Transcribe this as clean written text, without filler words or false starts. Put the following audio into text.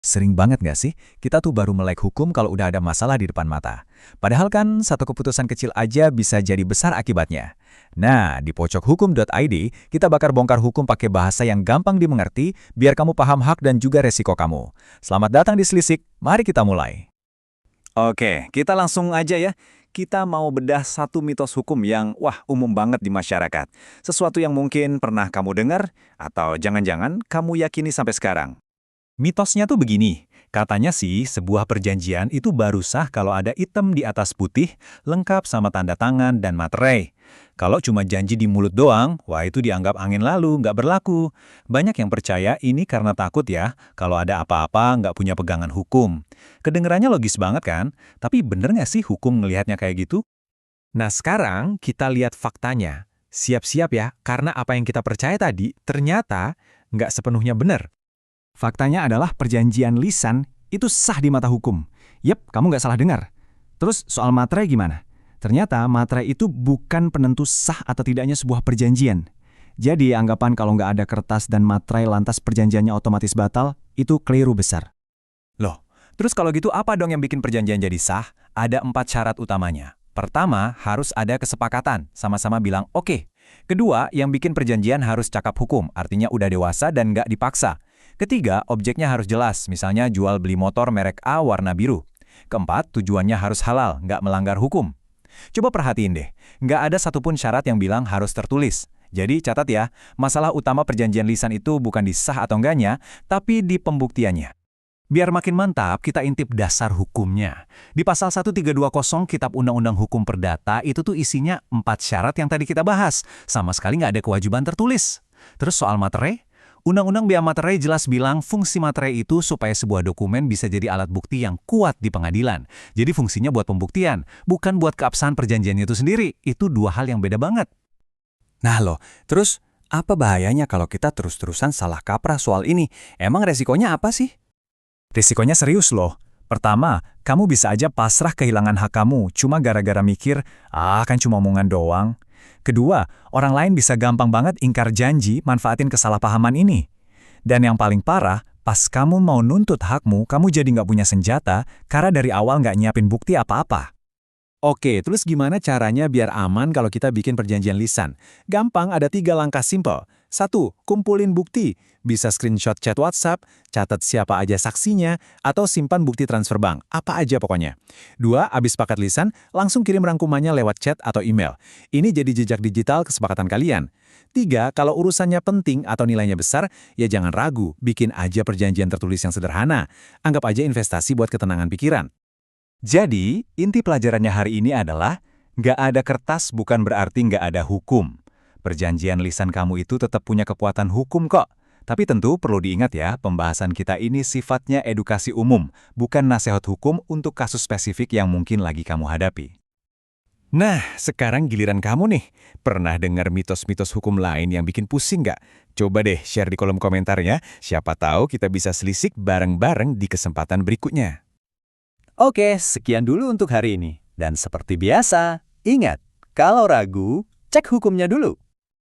Sering banget nggak sih, kita tuh baru melek hukum kalau udah ada masalah di depan mata. Padahal kan satu keputusan kecil aja bisa jadi besar akibatnya. Nah, di pojokhukum.id, kita bakar bongkar hukum pakai bahasa yang gampang dimengerti, biar kamu paham hak dan juga resiko kamu. Selamat datang di Selisik, mari kita mulai. Oke, kita langsung aja ya. Kita mau bedah satu mitos hukum yang, umum banget di masyarakat. Sesuatu yang mungkin pernah kamu dengar, atau jangan-jangan kamu yakini sampai sekarang. Mitosnya tuh begini, katanya sih sebuah perjanjian itu baru sah kalau ada hitam di atas putih, lengkap sama tanda tangan dan materai. Kalau cuma janji di mulut doang, itu dianggap angin lalu, nggak berlaku. Banyak yang percaya ini karena takut ya, kalau ada apa-apa nggak punya pegangan hukum. Kedengerannya logis banget kan? Tapi bener nggak sih hukum ngelihatnya kayak gitu? Nah sekarang kita lihat faktanya. Siap-siap ya, karena apa yang kita percaya tadi ternyata nggak sepenuhnya benar. Faktanya adalah perjanjian lisan itu sah di mata hukum. Yep, kamu nggak salah dengar. Terus soal materai gimana? Ternyata materai itu bukan penentu sah atau tidaknya sebuah perjanjian. Jadi anggapan kalau nggak ada kertas dan materai lantas perjanjiannya otomatis batal, itu keliru besar. Loh, terus kalau gitu apa dong yang bikin perjanjian jadi sah? Ada 4 syarat utamanya. Pertama, harus ada kesepakatan, sama-sama bilang oke. Kedua, yang bikin perjanjian harus cakap hukum, artinya udah dewasa dan nggak dipaksa. Ketiga, objeknya harus jelas, misalnya jual beli motor merek A warna biru. Keempat, tujuannya harus halal, nggak melanggar hukum. Coba perhatiin deh, nggak ada satupun syarat yang bilang harus tertulis. Jadi catat ya, masalah utama perjanjian lisan itu bukan di sah atau enggaknya, tapi di pembuktiannya. Biar makin mantap, kita intip dasar hukumnya. Di pasal 1320 Kitab Undang-Undang Hukum Perdata itu tuh isinya 4 syarat yang tadi kita bahas. Sama sekali nggak ada kewajiban tertulis. Terus soal materai? Undang-Undang Bea Materai jelas bilang fungsi materai itu supaya sebuah dokumen bisa jadi alat bukti yang kuat di pengadilan. Jadi fungsinya buat pembuktian, bukan buat keabsahan perjanjiannya itu sendiri. Itu dua hal yang beda banget. Nah loh, terus apa bahayanya kalau kita terus-terusan salah kaprah soal ini? Emang resikonya apa sih? Risikonya serius loh. Pertama, kamu bisa aja pasrah kehilangan hak kamu cuma gara-gara mikir, kan cuma omongan doang. Kedua, orang lain bisa gampang banget ingkar janji manfaatin kesalahpahaman ini. Dan yang paling parah, pas kamu mau nuntut hakmu, kamu jadi nggak punya senjata karena dari awal nggak nyiapin bukti apa-apa. Oke, terus gimana caranya biar aman kalau kita bikin perjanjian lisan? Gampang, ada 3 langkah simpel. 1. Kumpulin bukti. Bisa screenshot chat WhatsApp, catat siapa aja saksinya, atau simpan bukti transfer bank. Apa aja pokoknya. 2. Abis paket lisan, langsung kirim rangkumannya lewat chat atau email. Ini jadi jejak digital kesepakatan kalian. 3. Kalau urusannya penting atau nilainya besar, ya jangan ragu, bikin aja perjanjian tertulis yang sederhana. Anggap aja investasi buat ketenangan pikiran. Jadi, inti pelajarannya hari ini adalah, nggak ada kertas bukan berarti nggak ada hukum. Perjanjian lisan kamu itu tetap punya kekuatan hukum kok. Tapi tentu perlu diingat ya, pembahasan kita ini sifatnya edukasi umum, bukan nasihat hukum untuk kasus spesifik yang mungkin lagi kamu hadapi. Nah, sekarang giliran kamu nih. Pernah dengar mitos-mitos hukum lain yang bikin pusing nggak? Coba deh share di kolom komentar ya. Siapa tahu kita bisa selisik bareng-bareng di kesempatan berikutnya. Oke, sekian dulu untuk hari ini. Dan seperti biasa, ingat, kalau ragu, cek hukumnya dulu.